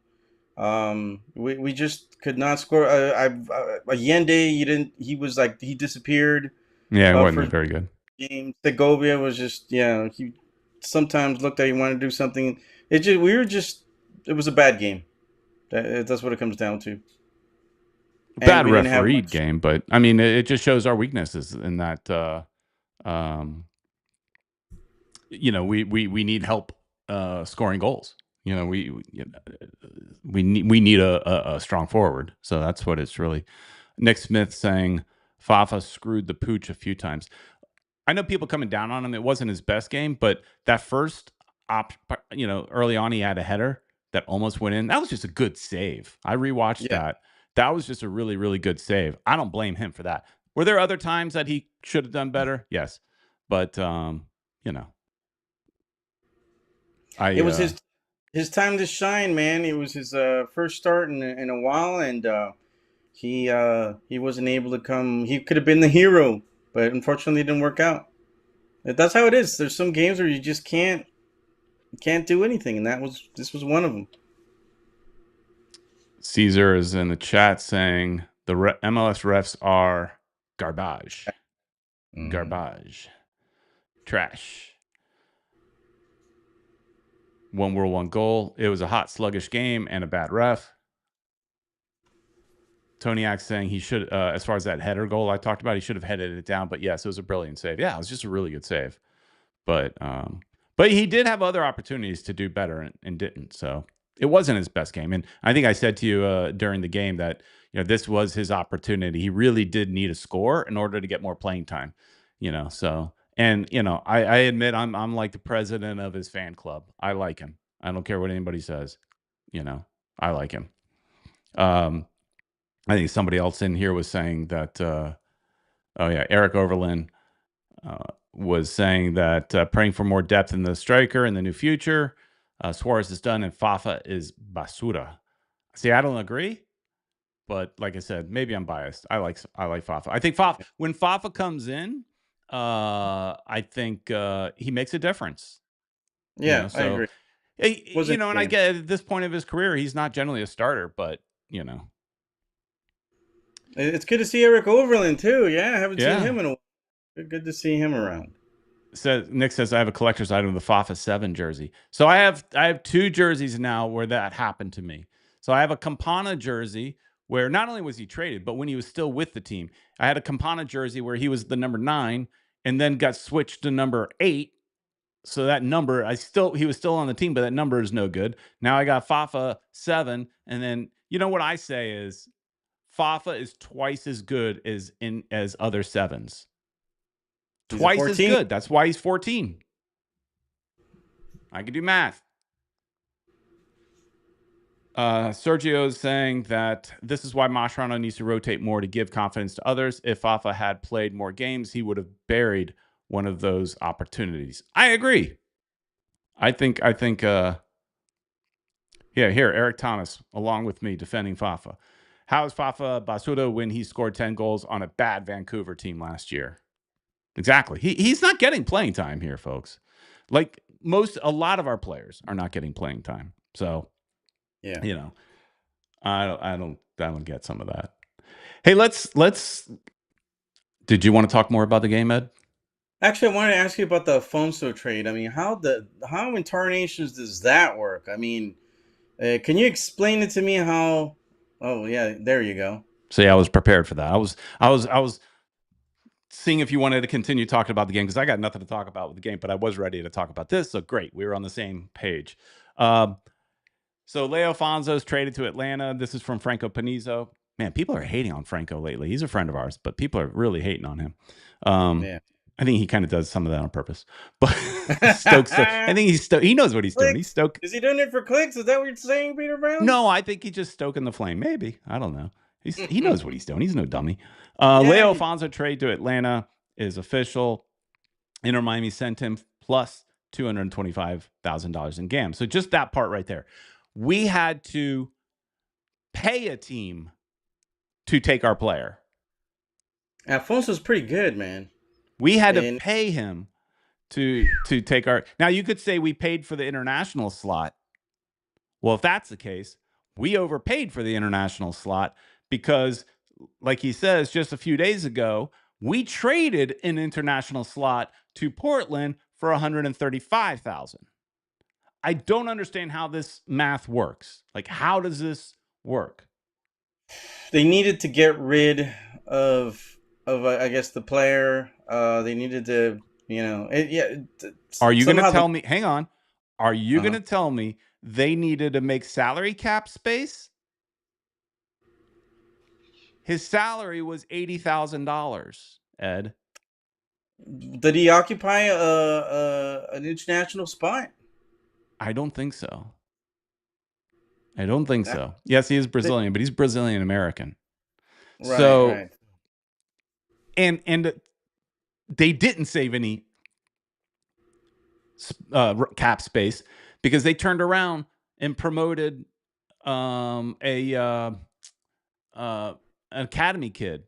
We just could not score. Allende, you didn't. He was like he disappeared. Yeah, it wasn't for very good. game. Segovia was just, yeah, he sometimes looked like he wanted to do something. It was a bad game. That's what it comes down to. And Bad we didn't have refereed much. game, but I mean, it just shows our weaknesses in that. Um, we need help scoring goals. We need a strong forward. So that's what it's really. Nick Smith saying Fafa screwed the pooch a few times. I know people coming down on him. It wasn't his best game, but that first early on he had a header that almost went in. That was just a good save. I rewatched Yeah, that. That was just a really, really good save. I don't blame him for that. Were there other times that he should have done better? Yes. But you know, it I was his time to shine, man. It was his first start in a while, and he wasn't able to come. He could have been the hero, but unfortunately, it didn't work out. That's how it is. There's some games where you just can't do anything, and this was one of them. Caesar is in the chat saying the MLS refs are garbage. Mm. Garbage. Trash. One world, one goal. It was a hot, sluggish game and a bad ref. Toniak saying he should, as far as that header goal I talked about, he should have headed it down. But yes, it was a brilliant save. Yeah, it was just a really good save. But he did have other opportunities to do better and didn't. So it wasn't his best game. And I think I said to you during the game that this was his opportunity. He really did need a score in order to get more playing time. So and I admit I'm like the president of his fan club. I like him. I don't care what anybody says. I like him. I think somebody else in here was saying that. Oh yeah, Eric Overland was saying that praying for more depth in the striker in the new future. Suarez is done and Fafa is basura. See, I don't agree, but like I said, maybe I'm biased. I like Fafa. I think Fafa when Fafa comes in, I think he makes a difference. Yeah, I So agree. Wasn't and I game. get at this point of his career, he's not generally a starter, but It's good to see Eric Overland too. Yeah, I haven't seen yeah. him in a while. Good to see him around. Nick says I have a collector's item of the Fafa 7 jersey. So I have two jerseys now where that happened to me. So I have a Campana jersey where not only was he traded, but when he was still with the team, I had a Campana jersey where he was the number 9 and then got switched to number 8. So that number, he was still on the team, but that number is no good. Now I got Fafa 7, and then what I say is Fafa is twice as good as other 7s. He's a Twice as 14. good. That's why he's 14. I can do math. Sergio is saying that this is why Mascherano needs to rotate more to give confidence to others. If Fafa had played more games, he would have buried one of those opportunities. I agree. I think here, Eric Thomas, along with me, defending Fafa. How is Fafa basura when he scored 10 goals on a bad Vancouver team last year? Exactly. He's not getting playing time here, folks. Like a lot of our players are not getting playing time. So, Yeah. I don't get some of that. Hey, let's. Did you want to talk more about the game, Ed? Actually, I wanted to ask you about the Afonso trade. I mean, how in tarnations does that work? I mean, can you explain it to me? How? Oh yeah, there you go. So yeah, I was prepared for that. I was seeing if you wanted to continue talking about the game because I got nothing to talk about with the game, but I was ready to talk about this. So great, we were on the same page. So Leo Afonso's traded to Atlanta. This is from Franco Panizo. Man, people are hating on Franco lately. He's a friend of ours, but people are really hating on him. Yeah. I think he kind of does some of that on purpose. But Stokes, I think he knows what he's doing. He's Clicks. stoke. Is he doing it for clicks? Is that what you're saying, Peter Brown? No, I think he's just stoking the flame. Maybe. I don't know. He knows what he's doing. He's no dummy. Yeah. Leo Afonso trade to Atlanta is official. Inter Miami sent him plus $225,000 in GAM. So just that part right there. We had to pay a team to take our player. Afonso's pretty good, man. We had to And pay him to take our. Now you could say we paid for the international slot. Well, if that's the case, we overpaid for the international slot because, like he says, just a few days ago, We traded an international slot to Portland for 135,000. I don't understand how this math works. Like, how does this work? They needed to get rid of I guess the player. They needed to, Are you going to somehow the tell me, hang on, are you going uh to tell me they needed to make salary cap space? His salary was $80,000, Ed. did he occupy an international spot? I don't think so. I don't think That, so. Yes, he is that, Brazilian, but he's Brazilian American. right, So, right. and they didn't save any cap space because they turned around and promoted a an academy kid.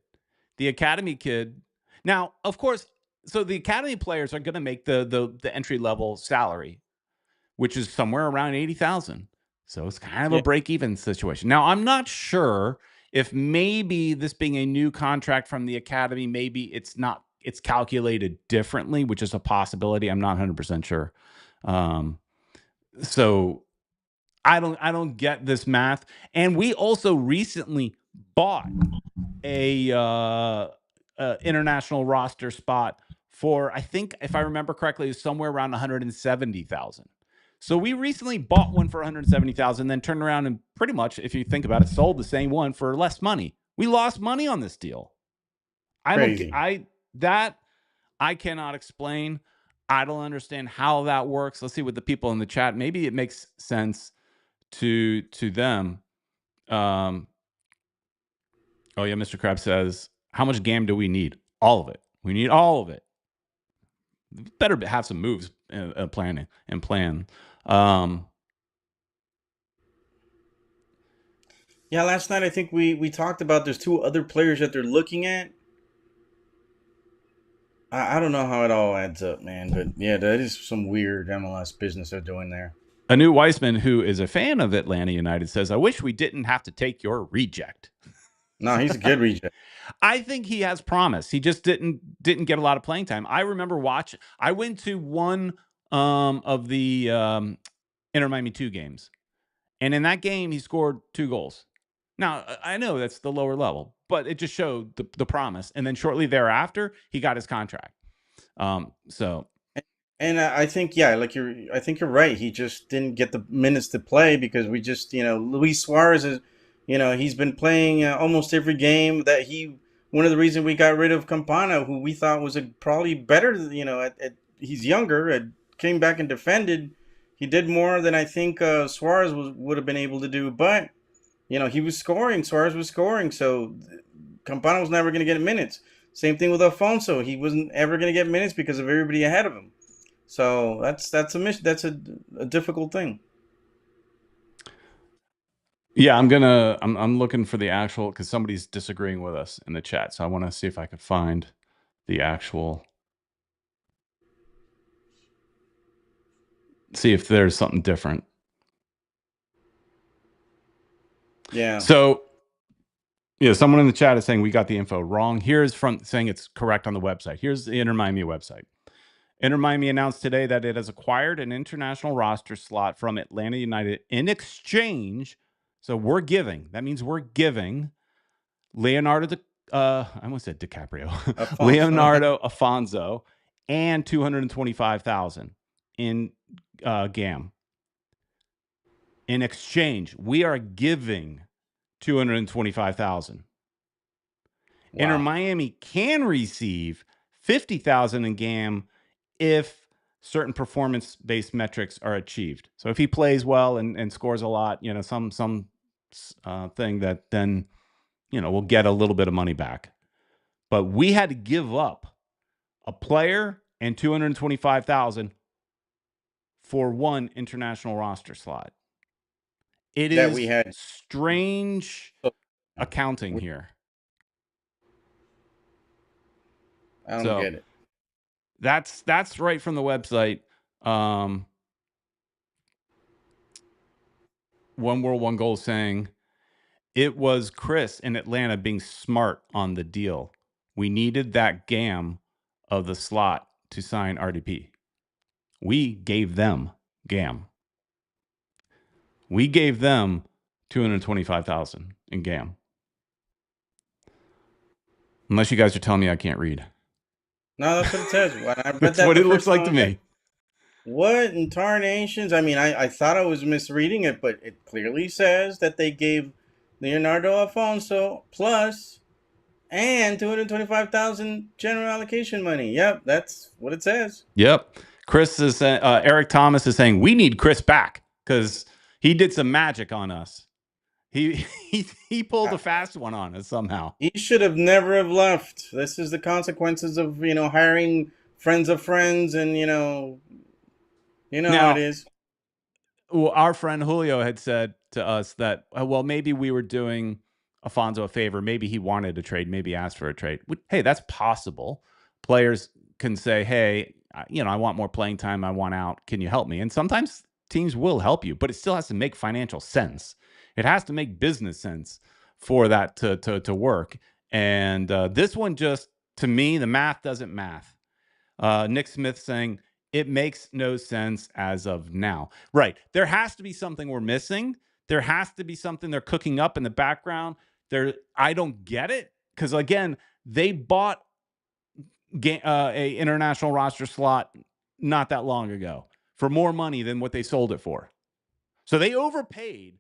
The academy kid. Now, of course, so the academy players are going to make the entry level salary, which is somewhere around 80,000. So it's kind of a Yeah, break even situation. Now, I'm not sure if maybe this being a new contract from the academy, maybe it's calculated differently, which is a possibility. I'm not 100% sure. Um, so I don't get this math. And we also recently bought a international roster spot for, I think if I remember correctly, is somewhere around 170,000. So we recently bought one for 170,000, then turned around and pretty much, if you think about it, sold the same one for less money. We lost money on this deal. I don't get crazy. that I cannot explain. I don't understand how that works. Let's see what the people in the chat. Maybe it makes sense to them. Um, oh yeah, Mr. Krabs says, how much GAM do we need? All of it. We need all of it. Better have some moves planning and plan. Um, Yeah, last night I think we talked about there's two other players that they're looking at. I don't know how it all adds up, man, but yeah, that is some weird MLS business they're doing there. Anu Weissman, who is a fan of Atlanta United, says, I wish we didn't have to take your reject. No, he's a good reject. I think he has promise. He just didn't get a lot of playing time. I remember watching. I went to one of the Inter Miami 2 games, and in that game he scored 2 goals. Now I know that's the lower level, but it just showed the promise. And then shortly thereafter, he got his contract. So And I think, yeah, I think you're right. He just didn't get the minutes to play because we just, Luis Suarez is, he's been playing almost every game that he. One of the reasons we got rid of Campana, who we thought was probably better, he's younger, came back and defended. He did more than I think Suarez would have been able to do, but he was scoring. Suarez was scoring, so Campana was never going to get minutes. Same thing with Afonso. He wasn't ever going to get minutes because of everybody ahead of him. So that's a mission. That's a difficult thing. yeah, I'm looking for the actual, because somebody's disagreeing with us in the chat. So I want to see if I could find the actual, see if there's something different. Yeah. So yeah, someone in the chat is saying we got the info wrong. Here's from saying it's correct on the website. Here's the Inter Miami website. Inter Miami announced today that it has acquired an international roster slot from Atlanta United in exchange. So we're giving. That means we're giving Leonardo. I almost said DiCaprio. Afonso. Leonardo Afonso and 225,000 in GAM. In exchange, we are giving 225,000. Inter Wow. Miami can receive 50,000 in GAM if certain performance-based metrics are achieved. So if he plays well and scores a lot, some thing that then, we'll get a little bit of money back. But we had to give up a player and 225,000 for one international roster slot. It That we is had. strange I accounting here. don't So get it. that's right from the website. One World, One Goal saying it was Chris in Atlanta being smart on the deal. We needed that GAM of the slot to sign RDP. We gave them GAM. We gave them 225,000 in GAM. Unless you guys are telling me I can't read. No, that's what it says. When I read That's that what the it looks first time, like I to was like, me. what in tarnations? I mean, I thought I was misreading it, but it clearly says that they gave Leonardo Afonso plus and 225,000 general allocation money. Yep, that's what it says. Yep. Chris is Eric Thomas is saying we need Chris back because he did some magic on us. He pulled Uh, a fast one on us somehow. He should have never have left. This is the consequences of hiring friends of friends, and how it Now, is. well, our friend Julio had said to us that, well, maybe we were doing Afonso a favor. Maybe he wanted a trade. Maybe asked for a trade. Hey, that's possible. Players can say, hey, I want more playing time. I want out. Can you help me? And sometimes teams will help you, but it still has to make financial sense. It has to make business sense for that to work. And this one just, to me, the math doesn't math. Nick Smith saying, it makes no sense as of now. Right. There has to be something we're missing. There has to be something they're cooking up in the background. I don't get it because, again, they bought a international roster slot not that long ago for more money than what they sold it for. So they overpaid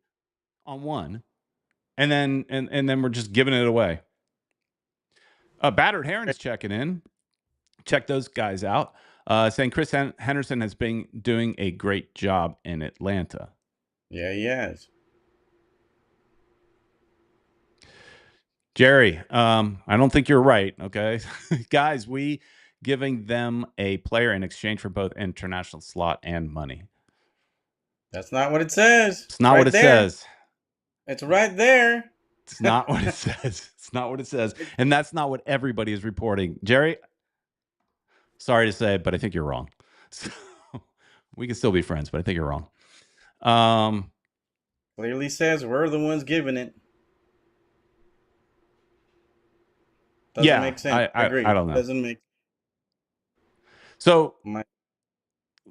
on one, and then we're just giving it away. Battered Heron's checking in. Check those guys out. Saying Chris Henderson has been doing a great job in Atlanta. Yeah, he has. Jerry, I don't think you're right. Okay, guys, we giving them a player in exchange for both international slot and money. That's not what it says. It's not right what it there. says. It's right there. It's not what it says. It's not what it says, and that's not what everybody is reporting. Jerry, sorry to say, but I think you're wrong. So, we can still be friends, but I think you're wrong. Clearly says we're the ones giving it. Doesn't make sense. I agree. I don't know. Doesn't make. So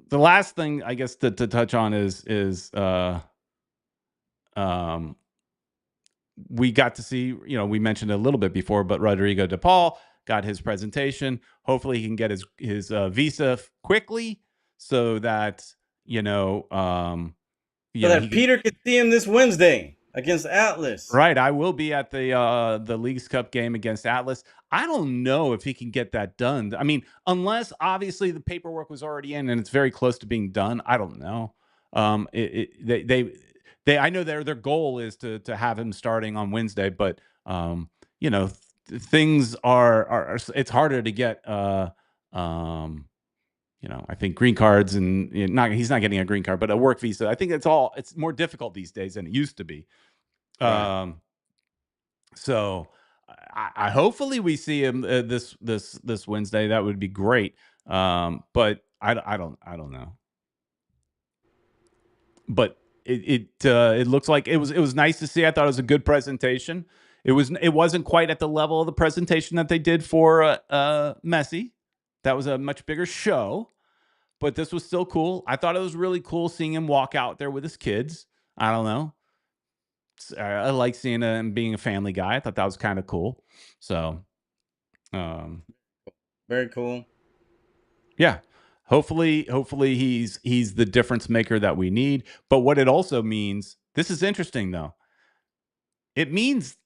the last thing I guess to touch on is we got to see, we mentioned a little bit before, but Rodrigo De Paul got his presentation. Hopefully he can get his visa quickly so that, so that Peter could see him this Wednesday against Atlas. Right. I will be at the Leagues Cup game against Atlas. I don't know if he can get that done. I mean, unless obviously the paperwork was already in and it's very close to being done. I don't know. I know their goal is to have him starting on Wednesday, but things are it's harder to get I think green cards and he's not getting a green card, but a work visa. I think it's more difficult these days than it used to be. Right. So I hopefully we see him this Wednesday. That would be great. But I don't know. But it looks like it was nice to see. I thought it was a good presentation. It wasn't quite at the level of the presentation that they did for Messi. That was a much bigger show, but this was still cool. I thought it was really cool seeing him walk out there with his kids. I don't know. I like seeing him being a family guy. I thought that was kind of cool. So, very cool. Yeah. Hopefully he's the difference maker that we need. But what it also means, this is interesting though. It means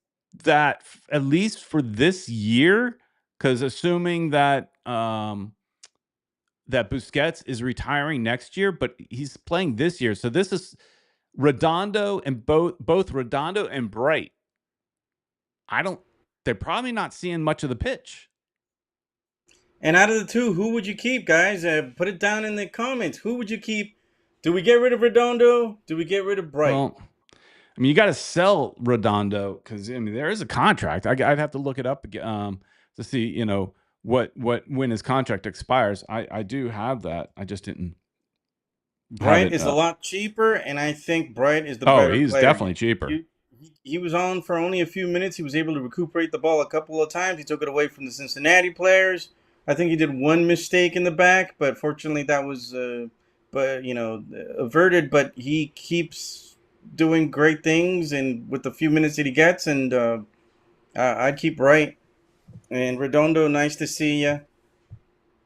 that at least for this year, because assuming that that Busquets is retiring next year, but he's playing this year. So this is Redondo and both Redondo and Bright. They're probably not seeing much of the pitch. And out of the two, who would you keep, guys? Put it down in the comments. Who would you keep? Do we get rid of Redondo? Do we get rid of Bright? Well, I mean, you got to sell Redondo because there is a contract. I'd have to look it up to see when his contract expires. I do have that. I just didn't. Bright is a lot cheaper, and I think Bright is the better player. He's definitely cheaper. he was on for only a few minutes. He was able to recuperate the ball a couple of times. He took it away from the Cincinnati players. I think he did one mistake in the back, but fortunately that was, but averted. But he keeps doing great things, and with the few minutes that he gets, and I'd keep Wright and Redondo. Nice to see you,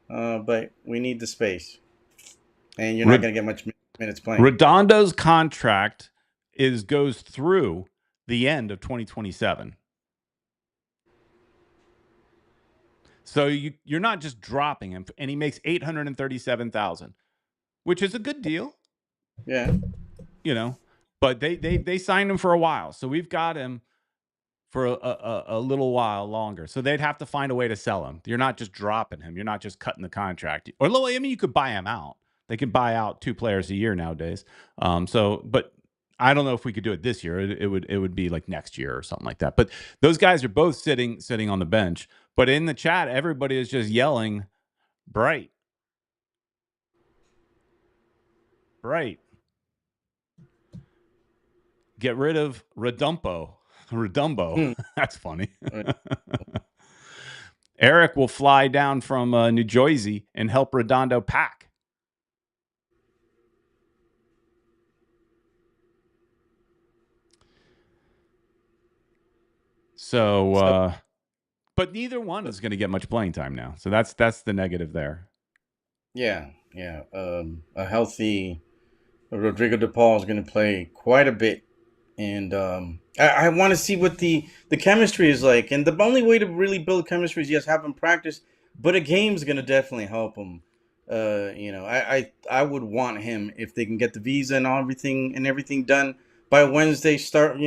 but we need the space, and you're not going to get much minutes playing. Redondo's contract goes through the end of 2027. So you're not just dropping him, and he makes $837,000, which is a good deal. Yeah. But they signed him for a while, so we've got him for a little while longer. So they'd have to find a way to sell him. You're not just dropping him. You're not just cutting the contract. Or I mean, you could buy him out. They can buy out 2 players a year nowadays. But I don't know if we could do it this year. It would be like next year or something like that. But those guys are both sitting on the bench. But in the chat, everybody is just yelling, "Bright, Bright. Get rid of Redumbo." That's funny. Eric will fly down from New Jersey and help Redondo pack. But neither one is going to get much playing time now. So that's the negative there. Yeah. A healthy Rodrigo De Paul is going to play quite a bit. And I want to see what the chemistry is like. And the only way to really build chemistry is, yes, have him practice. But a game's going to definitely help him. I would want him, if they can get the visa and everything done by Wednesday. Start,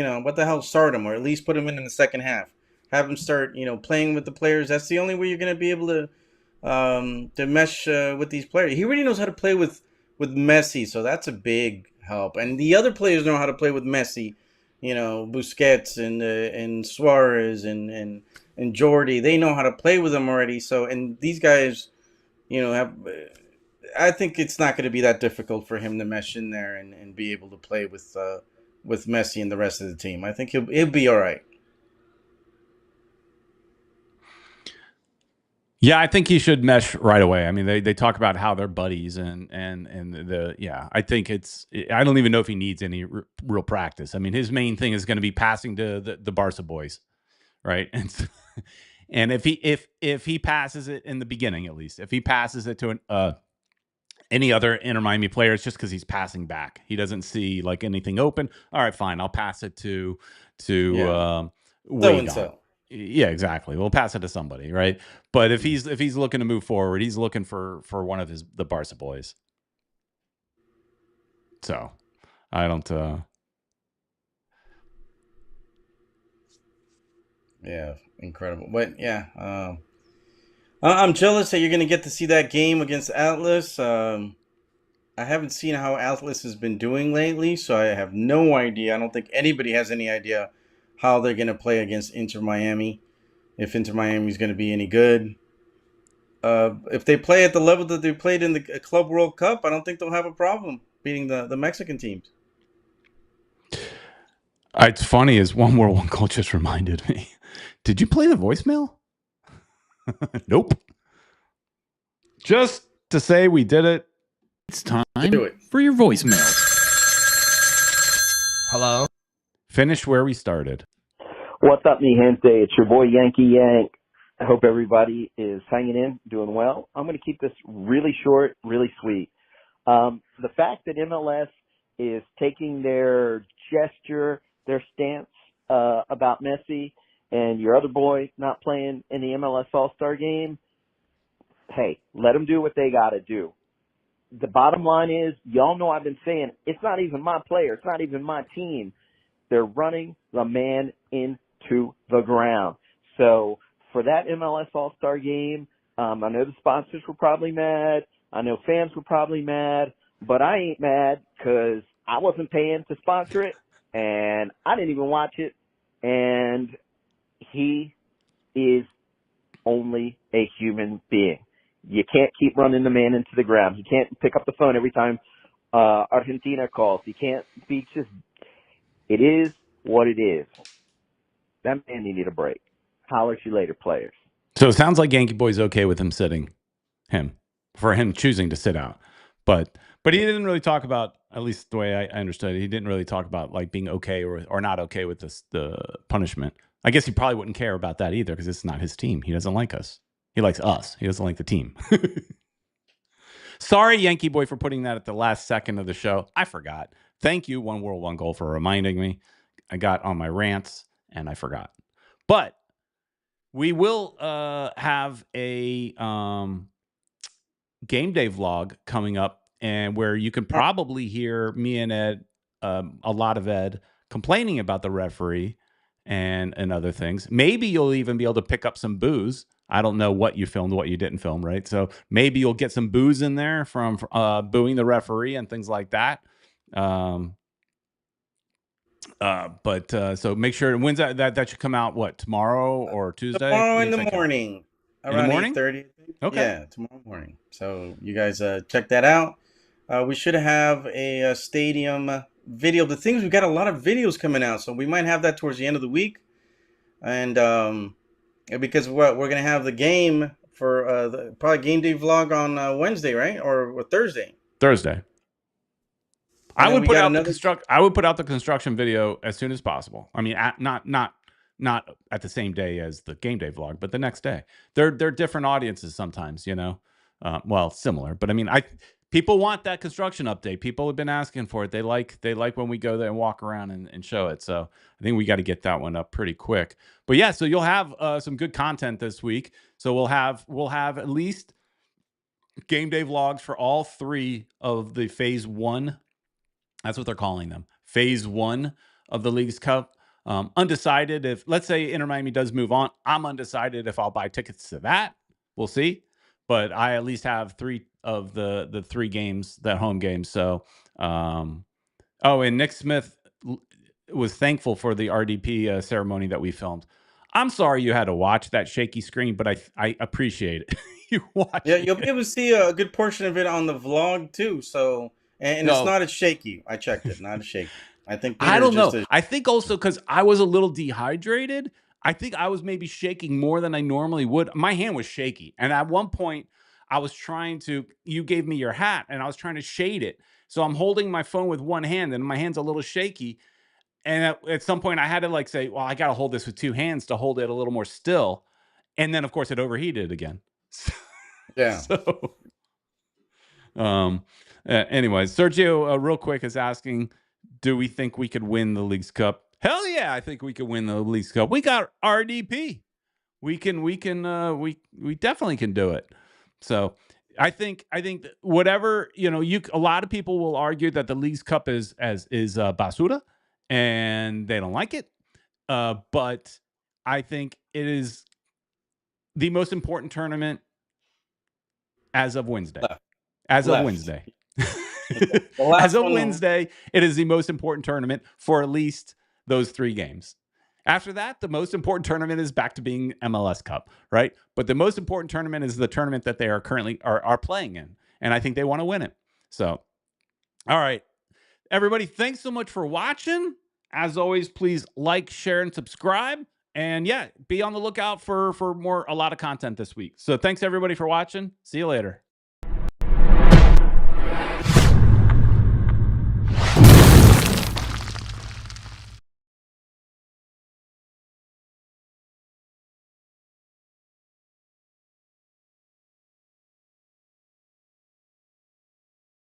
start him, or at least put him in the second half. Have him start, playing with the players. That's the only way you're going to be able to mesh with these players. He already knows how to play with Messi, so that's a big help. And the other players know how to play with Messi, Busquets and Suarez and Jordi. They know how to play with him already. So, and these guys, I think it's not going to be that difficult for him to mesh in there and be able to play with Messi and the rest of the team. I think he'll be all right. Yeah, I think he should mesh right away. I mean, they talk about how they're buddies and I think I don't even know if he needs any real practice. I mean, his main thing is going to be passing to the Barca boys, right? And if he passes it in the beginning, at least, if he passes it to any other Inter Miami player, it's just because he's passing back. He doesn't see like anything open. All right, fine, I'll pass it to Wade. Yeah, exactly. We'll pass it to somebody, right? But if he's looking to move forward, he's looking for one of the Barca boys. So I don't. Yeah, incredible. But yeah, I'm jealous that you're going to get to see that game against Atlas. I haven't seen how Atlas has been doing lately, so I have no idea. I don't think anybody has any idea how they're going to play against Inter Miami. If Inter Miami is going to be any good. If they play at the level that they played in the Club World Cup, I don't think they'll have a problem beating the Mexican teams. It's funny, as one more one goal just reminded me. Did you play the voicemail? Nope. Just to say we did it. It's time for your voicemail. Hello? Finish where we started. What's up, mi gente? It's your boy Yankee Yank. I hope everybody is hanging in, doing well. I'm going to keep this really short, really sweet. The fact that MLS is taking their gesture, their stance about Messi and your other boy not playing in the MLS All-Star Game, hey, let them do what they got to do. The bottom line is, y'all know I've been saying, it's not even my player. It's not even my team. They're running the man into the ground. So for that MLS All-Star Game, I know the sponsors were probably mad. I know fans were probably mad. But I ain't mad because I wasn't paying to sponsor it, and I didn't even watch it. And he is only a human being. You can't keep running the man into the ground. He can't pick up the phone every time Argentina calls. He can't be just – it is what it is. That man needed a break. Holler at you later, players. So it sounds like Yankee Boy's okay with him for him choosing to sit out. But he didn't really talk about, at least the way I understood it, he didn't really talk about like being okay or not okay with the punishment. I guess he probably wouldn't care about that either because it's not his team. He doesn't like us. He likes us. He doesn't like the team. Sorry, Yankee Boy, for putting that at the last second of the show. I forgot. Thank you, One World, One Goal, for reminding me. I got on my rants and I forgot. But we will have a game day vlog coming up, and where you can probably hear me and Ed, a lot of Ed, complaining about the referee and other things. Maybe you'll even be able to pick up some booze. I don't know what you filmed, what you didn't film, right? So maybe you'll get some booze in there from booing the referee and things like that. So make sure, when's that should come out, what, tomorrow or Tuesday? Tomorrow in the morning. Around 8:30. Okay. Yeah, tomorrow morning. So you guys check that out. We should have a stadium video. The thing is, we've got a lot of videos coming out, so we might have that towards the end of the week. And because we're going to have the game for probably game day vlog on Wednesday, right? Or Thursday. Thursday. I would put out the construction video as soon as possible. I mean, not at the same day as the game day vlog, but the next day. They're different audiences sometimes, you know. Well, similar, but I mean, people want that construction update. People have been asking for it. They like when we go there and walk around and show it. So I think we got to get that one up pretty quick. But yeah, so you'll have some good content this week. So we'll have at least game day vlogs for all three of the phase 1. That's what they're calling them. Phase 1 of the League's Cup. Undecided if, let's say, Inter Miami does move on. I'm undecided if I'll buy tickets to that. We'll see. But I at least have 3 of the 3 games, that home games. So, and Nick Smith was thankful for the RDP ceremony that we filmed. I'm sorry you had to watch that shaky screen, but I appreciate it. You watch. Yeah, you'll be able to see a good portion of it on the vlog too. So, and it's not as shaky. I checked it, not as shaky. I think I don't know. I think also because I was a little dehydrated. I think I was maybe shaking more than I normally would. My hand was shaky. And at one point, I was you gave me your hat, and I was trying to shade it. So I'm holding my phone with one hand, and my hand's a little shaky. And at some point, I had to say, well, I got to hold this with 2 hands to hold it a little more still. And then, of course, it overheated again. Yeah. So, anyways, Sergio, real quick, is asking, do we think we could win the League's Cup? Hell yeah, I think we could win the League's Cup. We got RDP. We definitely can do it. So I think whatever, a lot of people will argue that the League's Cup is basura and they don't like it. But I think it is the most important tournament as of Wednesday. As of Wednesday. As of Wednesday, it is the most important tournament for at least those 3 games. After that, the most important tournament is back to being MLS Cup, right? But the most important tournament is the tournament that they are currently are playing in, and I think they want to win it. So, all right, everybody, thanks so much for watching. As always, please like, share, and subscribe. And yeah, be on the lookout for a lot of content this week. So thanks everybody for watching. See you later.